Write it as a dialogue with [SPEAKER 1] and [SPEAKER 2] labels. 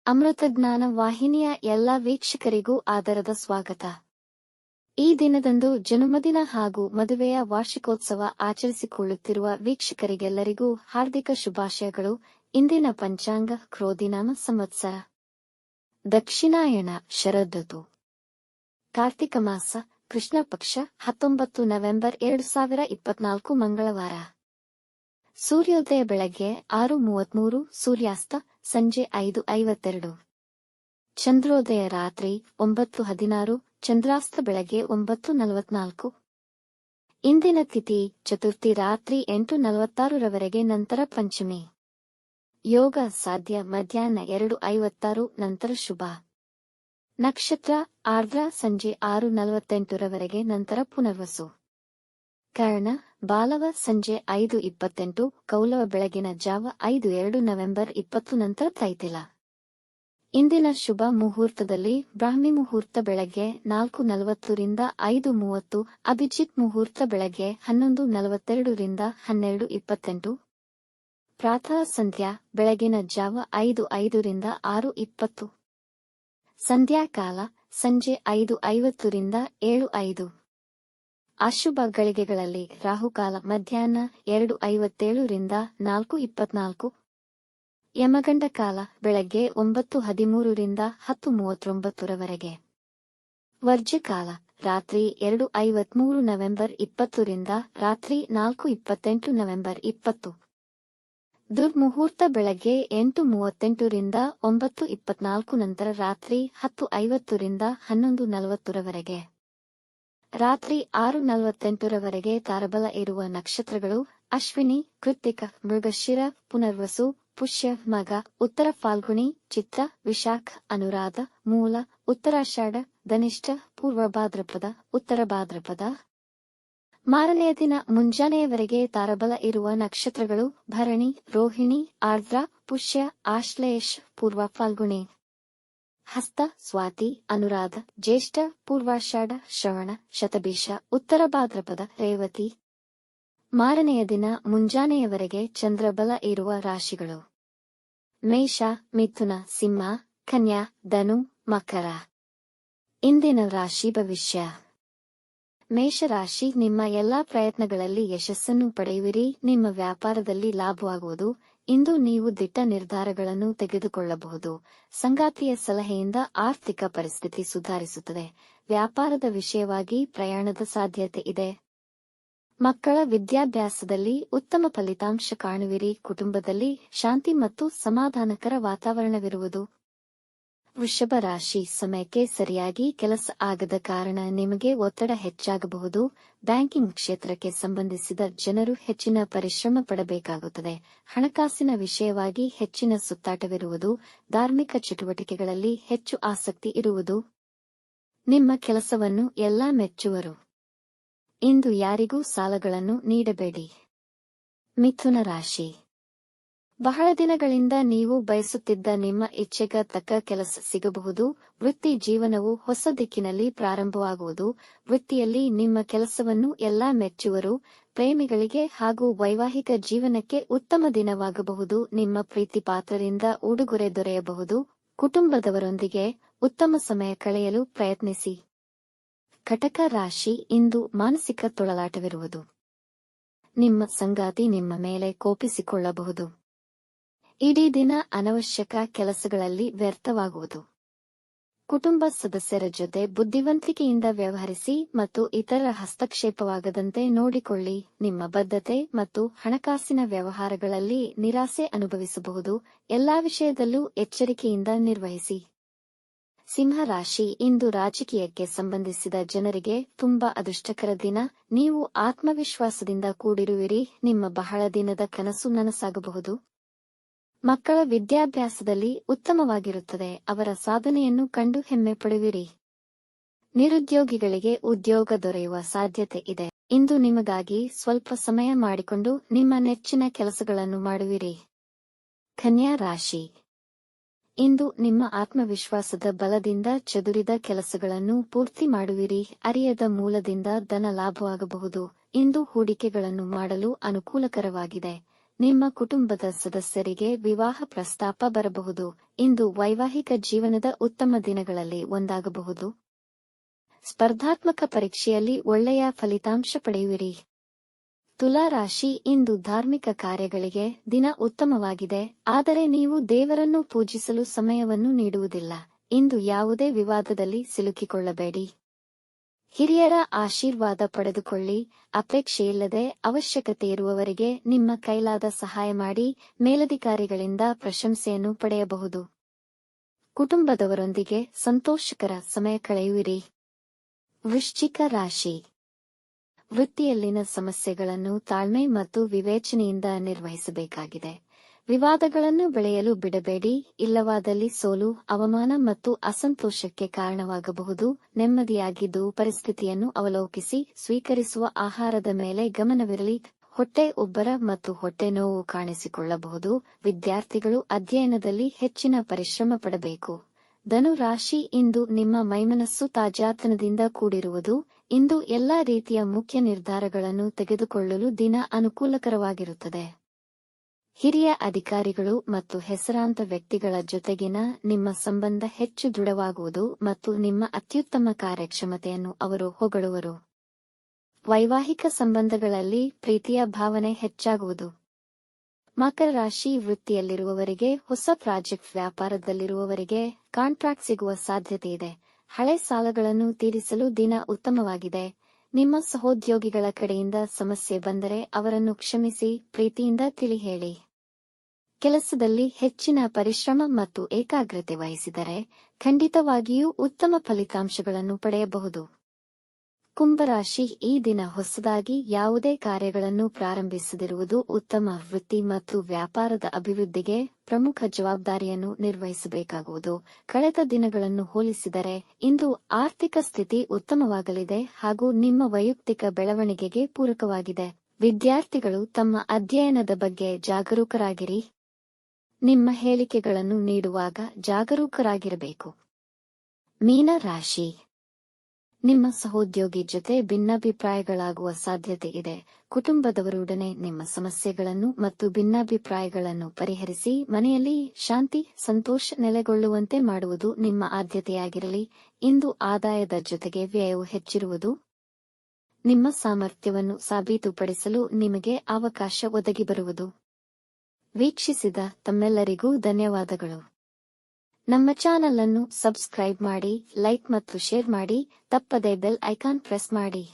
[SPEAKER 1] ಅಮೃತಜ್ಞಾನ ವಾಹಿನಿಯ ಎಲ್ಲ ವೀಕ್ಷಕರಿಗೂ ಆದರದ ಸ್ವಾಗತ. ಈ ದಿನದಂದು ಜನ್ಮದಿನ ಹಾಗೂ ಮದುವೆಯ ವಾರ್ಷಿಕೋತ್ಸವ ಆಚರಿಸಿಕೊಳ್ಳುತ್ತಿರುವ ವೀಕ್ಷಕರಿಗೆಲ್ಲರಿಗೂ ಹಾರ್ದಿಕ ಶುಭಾಶಯಗಳು. ಇಂದಿನ ಪಂಚಾಂಗ ಕ್ರೋಧಿನಾಮ ಸಂವತ್ಸರ ದಕ್ಷಿಣಾಯಣ ಶರದೃತು ಕಾರ್ತಿಕ ಮಾಸ ಕೃಷ್ಣ ಪಕ್ಷ 19 ನವೆಂಬರ್ 2024 ಮಂಗಳವಾರ. ಸೂರ್ಯೋದಯ ಬೆಳಗ್ಗೆ 6:33, ಸೂರ್ಯಾಸ್ತ ಸಂಜೆ 5:52. ಚಂದ್ರೋದಯ ರಾತ್ರಿ 9:16, ಚಂದ್ರಾಸ್ತ ಬೆಳಗ್ಗೆ 9:44. ಇಂದಿನ ತಿಥಿ ಚತುರ್ಥಿ ರಾತ್ರಿ 8:46 ರವರೆಗೆ, ನಂತರ ಪಂಚಮಿ. ಯೋಗ ಸಾಧ್ಯ ಮಧ್ಯಾಹ್ನ 2:56 ನಂತರ ಶುಭ. ನಕ್ಷತ್ರ ಆರ್ದ್ರ ಸಂಜೆ 6:48 ರವರೆಗೆ, ನಂತರ ಪುನರ್ವಸು. ಕರ್ಣ ಬಾಲವ ಸಂಜೆ 5:28, ಕೌಲವ ಬೆಳಗಿನ ಜಾವ 5:02 ನವೆಂಬರ್ 20 ನಂತರ ತೈತಿಲ. ಇಂದಿನ ಶುಭ ಮುಹೂರ್ತದಲ್ಲಿ ಬ್ರಾಹ್ಮಿ ಮುಹೂರ್ತ ಬೆಳಗ್ಗೆ 4:40 ರಿಂದ 5:30, ಅಭಿಜಿತ್ ಮುಹೂರ್ತ ಬೆಳಗ್ಗೆ 11:42 ರಿಂದ 12:28, ಪ್ರಾತಃ ಸಂಧ್ಯಾ ಬೆಳಗಿನ ಜಾವ 5:05 ರಿಂದ 6:20, ಸಂಧ್ಯಾಕಾಲ ಸಂಜೆ 5:50 ರಿಂದ 7:05. ಅಶುಭ ಗಳಿಗೆಗಳಲ್ಲಿ ರಾಹುಕಾಲ ಮಧ್ಯಾಹ್ನ 2:57 ರಿಂದ 4:24, ಯಮಗಂಡ ಕಾಲ ಬೆಳಗ್ಗೆ 9:13 ರಿಂದ 10:39 ರವರೆಗೆ, ವರ್ಜ್ಯಕಾಲ ರಾತ್ರಿ 2:53 ನವೆಂಬರ್ 20 ರಿಂದ ರಾತ್ರಿ 4:28 ನವೆಂಬರ್ 20. ದುರ್ಮುಹೂರ್ತ ಬೆಳಗ್ಗೆ 8:38 ರಿಂದ 9:24, ನಂತರ ರಾತ್ರಿ 10:50 ರಿಂದ 11:40 ರವರೆಗೆ, ರಾತ್ರಿ 6:48 ರವರೆಗೆ. ತಾರಬಲ ಇರುವ ನಕ್ಷತ್ರಗಳು ಅಶ್ವಿನಿ, ಕೃತ್ತಿಕ, ಮೃಗಶಿರ, ಪುನರ್ವಸು, ಪುಷ್ಯ, ಮಗ, ಉತ್ತರ ಫಾಲ್ಗುಣಿ, ಚಿತ್ರ, ವಿಶಾಖ, ಅನುರಾಧ, ಮೂಲ, ಉತ್ತರಾಷಾಢ, ಧನಿಷ್ಠ, ಪೂರ್ವ ಭಾದ್ರಪದ, ಉತ್ತರ ಭಾದ್ರಪದ. ಮಾರನೆಯ ದಿನ ಮುಂಜಾನೆಯವರೆಗೆ ತಾರಬಲ ಇರುವ ನಕ್ಷತ್ರಗಳು ಭರಣಿ, ರೋಹಿಣಿ, ಆರ್ದ್ರ, ಪುಷ್ಯ, ಆಶ್ಲೇಷ, ಪೂರ್ವ ಫಾಲ್ಗುಣಿ, ಹಸ್ತ, ಸ್ವಾತಿ, ಅನುರಾಧ, ಜ್ಯೇಷ್ಠ, ಪೂರ್ವಾಷಾಢ, ಶ್ರವಣ, ಶತಭಿಷ, ಉತ್ತರ ಭಾದ್ರಪದ, ರೇವತಿ. ಮಾರನೆಯ ದಿನ ಮುಂಜಾನೆಯವರೆಗೆ ಚಂದ್ರಬಲ ಇರುವ ರಾಶಿಗಳು ಮೇಷ, ಮಿಥುನ, ಸಿಂಹ, ಕನ್ಯಾ, ಧನು, ಮಕರ. ಇಂದಿನ ರಾಶಿ ಭವಿಷ್ಯ. ಮೇಷರಾಶಿ, ನಿಮ್ಮ ಎಲ್ಲಾ ಪ್ರಯತ್ನಗಳಲ್ಲಿ ಯಶಸ್ಸನ್ನು ಪಡೆಯುವಿರಿ. ನಿಮ್ಮ ವ್ಯಾಪಾರದಲ್ಲಿ ಲಾಭವಾಗುವುದು. ಇಂದು ನೀವು ದಿಟ್ಟ ನಿರ್ಧಾರಗಳನ್ನು ತೆಗೆದುಕೊಳ್ಳಬಹುದು. ಸಂಗಾತಿಯ ಸಲಹೆಯಿಂದ ಆರ್ಥಿಕ ಪರಿಸ್ಥಿತಿ ಸುಧಾರಿಸುತ್ತದೆ. ವ್ಯಾಪಾರದ ವಿಷಯವಾಗಿ ಪ್ರಯಾಣದ ಸಾಧ್ಯತೆ ಇದೆ. ಮಕ್ಕಳ ವಿದ್ಯಾಭ್ಯಾಸದಲ್ಲಿ ಉತ್ತಮ ಫಲಿತಾಂಶ ಕಾಣುವಿರಿ. ಕುಟುಂಬದಲ್ಲಿ ಶಾಂತಿ ಮತ್ತು ಸಮಾಧಾನಕರ ವಾತಾವರಣವಿರುವುದು. ವೃಷಭ ರಾಶಿ, ಸಮಯಕ್ಕೆ ಸರಿಯಾಗಿ ಕೆಲಸ ಆಗದ ಕಾರಣ ನಿಮಗೆ ಒತ್ತಡ ಹೆಚ್ಚಾಗಬಹುದು. ಬ್ಯಾಂಕಿಂಗ್ ಕ್ಷೇತ್ರಕ್ಕೆ ಸಂಬಂಧಿಸಿದ ಜನರು ಹೆಚ್ಚಿನ ಪರಿಶ್ರಮ ಪಡಬೇಕಾಗುತ್ತದೆ. ಹಣಕಾಸಿನ ವಿಷಯವಾಗಿ ಹೆಚ್ಚಿನ ಸುತ್ತಾಟವಿರುವುದು. ಧಾರ್ಮಿಕ ಚಟುವಟಿಕೆಗಳಲ್ಲಿ ಹೆಚ್ಚು ಆಸಕ್ತಿ ಇರುವುದು. ನಿಮ್ಮ ಕೆಲಸವನ್ನು ಎಲ್ಲ ಮೆಚ್ಚುವರು. ಇಂದು ಯಾರಿಗೂ ಸಾಲಗಳನ್ನು ನೀಡಬೇಡಿ. ಮಿಥುನ ರಾಶಿ, ಬಹಳ ದಿನಗಳಿಂದ ನೀವು ಬಯಸುತ್ತಿದ್ದ ನಿಮ್ಮ ಇಚ್ಛೆಗೆ ತಕ್ಕ ಕೆಲಸ ಸಿಗಬಹುದು. ವೃತ್ತಿ ಜೀವನವು ಹೊಸ ದಿಕ್ಕಿನಲ್ಲಿ ಪ್ರಾರಂಭವಾಗುವುದು. ವೃತ್ತಿಯಲ್ಲಿ ನಿಮ್ಮ ಕೆಲಸವನ್ನು ಎಲ್ಲ ಮೆಚ್ಚುವರು. ಪ್ರೇಮಿಗಳಿಗೆ ಹಾಗೂ ವೈವಾಹಿಕ ಜೀವನಕ್ಕೆ ಉತ್ತಮ ದಿನವಾಗಬಹುದು. ನಿಮ್ಮ ಪ್ರೀತಿ ಪಾತ್ರರಿಂದ ಉಡುಗೊರೆ ದೊರೆಯಬಹುದು. ಕುಟುಂಬದವರೊಂದಿಗೆ ಉತ್ತಮ ಸಮಯ ಕಳೆಯಲು ಪ್ರಯತ್ನಿಸಿ. ಕಟಕ ರಾಶಿ, ಇಂದು ಮಾನಸಿಕ ತೊಳಲಾಟವಿರುವುದು. ನಿಮ್ಮ ಸಂಗಾತಿ ನಿಮ್ಮ ಮೇಲೆ ಕೋಪಿಸಿಕೊಳ್ಳಬಹುದು. ಇಡೀ ದಿನ ಅನವಶ್ಯಕ ಕೆಲಸಗಳಲ್ಲಿ ವ್ಯರ್ಥವಾಗುವುದು. ಕುಟುಂಬ ಸದಸ್ಯರ ಜೊತೆ ಬುದ್ಧಿವಂತಿಕೆಯಿಂದ ವ್ಯವಹರಿಸಿ ಮತ್ತು ಇತರ ಹಸ್ತಕ್ಷೇಪವಾಗದಂತೆ ನೋಡಿಕೊಳ್ಳಿ. ನಿಮ್ಮ ಬದ್ಧತೆ ಮತ್ತು ಹಣಕಾಸಿನ ವ್ಯವಹಾರಗಳಲ್ಲಿ ನಿರಾಸೆ ಅನುಭವಿಸಬಹುದು. ಎಲ್ಲಾ ವಿಷಯದಲ್ಲೂ ಎಚ್ಚರಿಕೆಯಿಂದ ನಿರ್ವಹಿಸಿ. ಸಿಂಹ ರಾಶಿ, ಇಂದು ರಾಜಕೀಯಕ್ಕೆ ಸಂಬಂಧಿಸಿದ ಜನರಿಗೆ ತುಂಬಾ ಅದೃಷ್ಟಕರ ದಿನ. ನೀವು ಆತ್ಮವಿಶ್ವಾಸದಿಂದ ಕೂಡಿರುವಿರಿ. ನಿಮ್ಮ ಬಹಳ ದಿನದ ಕನಸು ನನಸಾಗಬಹುದು. ಮಕ್ಕಳ ವಿದ್ಯಾಭ್ಯಾಸದಲ್ಲಿ ಉತ್ತಮವಾಗಿರುತ್ತದೆ. ಅವರ ಸಾಧನೆಯನ್ನು ಕಂಡು ಹೆಮ್ಮೆ ಪಡುವಿರಿ. ನಿರುದ್ಯೋಗಿಗಳಿಗೆ ಉದ್ಯೋಗ ದೊರೆಯುವ ಸಾಧ್ಯತೆ ಇದೆ. ಇಂದು ನಿಮಗಾಗಿ ಸ್ವಲ್ಪ ಸಮಯ ಮಾಡಿಕೊಂಡು ನಿಮ್ಮ ನೆಚ್ಚಿನ ಕೆಲಸಗಳನ್ನು ಮಾಡುವಿರಿ. ಕನ್ಯಾ ರಾಶಿ, ಇಂದು ನಿಮ್ಮ ಆತ್ಮವಿಶ್ವಾಸದ ಬಲದಿಂದ ಚದುರಿದ ಕೆಲಸಗಳನ್ನು ಪೂರ್ತಿ ಮಾಡುವಿರಿ. ಅರಿಯದ ಮೂಲದಿಂದ ಧನ ಲಾಭವಾಗಬಹುದು. ಇಂದು ಹೂಡಿಕೆಗಳನ್ನು ಮಾಡಲು ಅನುಕೂಲಕರವಾಗಿದೆ. ನಿಮ್ಮ ಕುಟುಂಬದ ಸದಸ್ಯರಿಗೆ ವಿವಾಹ ಪ್ರಸ್ತಾಪ ಬರಬಹುದು. ಇಂದು ವೈವಾಹಿಕ ಜೀವನದ ಉತ್ತಮ ದಿನಗಳಲ್ಲಿ ಒಂದಾಗಬಹುದು. ಸ್ಪರ್ಧಾತ್ಮಕ ಪರೀಕ್ಷೆಯಲ್ಲಿ ಒಳ್ಳೆಯ ಫಲಿತಾಂಶ ಪಡೆಯುವಿರಿ. ತುಲಾ ರಾಶಿ, ಇಂದು ಧಾರ್ಮಿಕ ಕಾರ್ಯಗಳಿಗೆ ದಿನ ಉತ್ತಮವಾಗಿದೆ, ಆದರೆ ನೀವು ದೇವರನ್ನು ಪೂಜಿಸಲು ಸಮಯವನ್ನು ನೀಡುವುದಿಲ್ಲ. ಇಂದು ಯಾವುದೇ ವಿವಾದದಲ್ಲಿ ಸಿಲುಕಿಕೊಳ್ಳಬೇಡಿ. ಹಿರಿಯರ ಆಶೀರ್ವಾದ ಪಡೆದುಕೊಳ್ಳಿ. ಅಪೇಕ್ಷೆಯಿಲ್ಲದೆ ಅವಶ್ಯಕತೆ ಇರುವವರಿಗೆ ನಿಮ್ಮ ಕೈಲಾದ ಸಹಾಯ ಮಾಡಿ ಮೇಲಧಿಕಾರಿಗಳಿಂದ ಪ್ರಶಂಸೆಯನ್ನು ಪಡೆಯಬಹುದು. ಕುಟುಂಬದವರೊಂದಿಗೆ ಸಂತೋಷಕರ ಸಮಯ ಕಳೆಯುವಿರಿ. ವೃಶ್ಚಿಕ ರಾಶಿ, ವೃತ್ತಿಯಲ್ಲಿನ ಸಮಸ್ಯೆಗಳನ್ನು ತಾಳ್ಮೆ ಮತ್ತು ವಿವೇಚನೆಯಿಂದ ನಿರ್ವಹಿಸಬೇಕಾಗಿದೆ. ವಿವಾದಗಳನ್ನು ಬೆಳೆಯಲು ಬಿಡಬೇಡಿ, ಇಲ್ಲವಾದಲ್ಲಿ ಸೋಲು, ಅವಮಾನ ಮತ್ತು ಅಸಂತೋಷಕ್ಕೆ ಕಾರಣವಾಗಬಹುದು. ನೆಮ್ಮದಿಯಾಗಿದ್ದು ಪರಿಸ್ಥಿತಿಯನ್ನು ಅವಲೋಕಿಸಿ ಸ್ವೀಕರಿಸುವ ಆಹಾರದ ಮೇಲೆ ಗಮನವಿರಲಿ. ಹೊಟ್ಟೆ ಉಬ್ಬರ ಮತ್ತು ಹೊಟ್ಟೆ ನೋವು ಕಾಣಿಸಿಕೊಳ್ಳಬಹುದು. ವಿದ್ಯಾರ್ಥಿಗಳು ಅಧ್ಯಯನದಲ್ಲಿ ಹೆಚ್ಚಿನ ಪರಿಶ್ರಮ ಪಡಬೇಕು. ಧನು ರಾಶಿ, ಇಂದು ನಿಮ್ಮ ಮೈಮನಸ್ಸು ತಾಜಾತನದಿಂದ ಕೂಡಿರುವುದು. ಇಂದು ಎಲ್ಲಾ ರೀತಿಯ ಮುಖ್ಯ ನಿರ್ಧಾರಗಳನ್ನು ತೆಗೆದುಕೊಳ್ಳಲು ದಿನ ಅನುಕೂಲಕರವಾಗಿರುತ್ತದೆ. ಹಿರಿಯ ಅಧಿಕಾರಿಗಳು ಮತ್ತು ಹೆಸರಾಂತ ವ್ಯಕ್ತಿಗಳ ಜೊತೆಗಿನ ನಿಮ್ಮ ಸಂಬಂಧ ಹೆಚ್ಚು ದೃಢವಾಗುವುದು ಮತ್ತು ನಿಮ್ಮ ಅತ್ಯುತ್ತಮ ಕಾರ್ಯಕ್ಷಮತೆಯನ್ನು ಅವರು ಹೊಗಳುವರು. ವೈವಾಹಿಕ ಸಂಬಂಧಗಳಲ್ಲಿ ಪ್ರೀತಿಯ ಭಾವನೆ ಹೆಚ್ಚಾಗುವುದು. ಮಕರ ರಾಶಿ, ವೃತ್ತಿಯಲ್ಲಿರುವವರಿಗೆ ಹೊಸ ಪ್ರಾಜೆಕ್ಟ್, ವ್ಯಾಪಾರದಲ್ಲಿರುವವರಿಗೆ ಕಾಂಟ್ರಾಕ್ಟ್ ಸಿಗುವ ಸಾಧ್ಯತೆಯಿದೆ. ಹಳೆ ಸಾಲಗಳನ್ನು ತೀರಿಸಲು ದಿನ ಉತ್ತಮವಾಗಿದೆ. ನಿಮ್ಮ ಸಹೋದ್ಯೋಗಿಗಳ ಕಡೆಯಿಂದ ಸಮಸ್ಯೆ ಬಂದರೆ ಅವರನ್ನು ಕ್ಷಮಿಸಿ ಪ್ರೀತಿಯಿಂದ ತಿಳಿ ಹೇಳಿ. ಕೆಲಸದಲ್ಲಿ ಹೆಚ್ಚಿನ ಪರಿಶ್ರಮ ಮತ್ತು ಏಕಾಗ್ರತೆ ವಹಿಸಿದರೆ ಖಂಡಿತವಾಗಿಯೂ ಉತ್ತಮ ಫಲಿತಾಂಶಗಳನ್ನು ಪಡೆಯಬಹುದು. ಕುಂಭರಾಶಿ, ಈ ದಿನ ಹೊಸದಾಗಿ ಯಾವುದೇ ಕಾರ್ಯಗಳನ್ನು ಪ್ರಾರಂಭಿಸದಿರುವುದು ಉತ್ತಮ. ವೃತ್ತಿ ಮತ್ತು ವ್ಯಾಪಾರದ ಅಭಿವೃದ್ಧಿಗೆ ಪ್ರಮುಖ ಜವಾಬ್ದಾರಿಯನ್ನು ನಿರ್ವಹಿಸಬೇಕಾಗುವುದು. ಕಳೆದ ದಿನಗಳನ್ನು ಹೋಲಿಸಿದರೆ ಇಂದು ಆರ್ಥಿಕ ಸ್ಥಿತಿ ಉತ್ತಮವಾಗಲಿದೆ ಹಾಗೂ ನಿಮ್ಮ ವೈಯಕ್ತಿಕ ಬೆಳವಣಿಗೆಗೆ ಪೂರಕವಾಗಿದೆ. ವಿದ್ಯಾರ್ಥಿಗಳು ತಮ್ಮ ಅಧ್ಯಯನದ ಬಗ್ಗೆ ಜಾಗರೂಕರಾಗಿರಿ. ನಿಮ್ಮ ಹೇಳಿಕೆಗಳನ್ನು ನೀಡುವಾಗ ಜಾಗರೂಕರಾಗಿರಬೇಕು. ಮೀನ ರಾಶಿ, ನಿಮ್ಮ ಸಹೋದ್ಯೋಗಿ ಜೊತೆ ಭಿನ್ನಾಭಿಪ್ರಾಯಗಳಾಗುವ ಸಾಧ್ಯತೆ ಇದೆ. ಕುಟುಂಬದವರೊಡನೆ ನಿಮ್ಮ ಸಮಸ್ಯೆಗಳನ್ನು ಮತ್ತು ಭಿನ್ನಾಭಿಪ್ರಾಯಗಳನ್ನು ಪರಿಹರಿಸಿ ಮನೆಯಲ್ಲಿ ಶಾಂತಿ, ಸಂತೋಷ ನೆಲೆಗೊಳ್ಳುವಂತೆ ಮಾಡುವುದು ನಿಮ್ಮ ಆದ್ಯತೆಯಾಗಿರಲಿ. ಇಂದು ಆದಾಯದ ಜೊತೆಗೆ ವ್ಯಯವು ಹೆಚ್ಚಿರುವುದು. ನಿಮ್ಮ ಸಾಮರ್ಥ್ಯವನ್ನು ಸಾಬೀತುಪಡಿಸಲು ನಿಮಗೆ ಅವಕಾಶ ಒದಗಿಬರುವುದು. ವೀಕ್ಷಿಸಿದ ತಮ್ಮೆಲ್ಲರಿಗೂ ಧನ್ಯವಾದಗಳು. ನಮ್ಮ ಚಾನಲ್ ಅನ್ನು ಸಬ್ಸ್ಕ್ರೈಬ್ ಮಾಡಿ, ಲೈಕ್ ಮತ್ತು ಶೇರ್ ಮಾಡಿ. ತಪ್ಪದೇ ಬೆಲ್ ಐಕಾನ್ ಪ್ರೆಸ್ ಮಾಡಿ.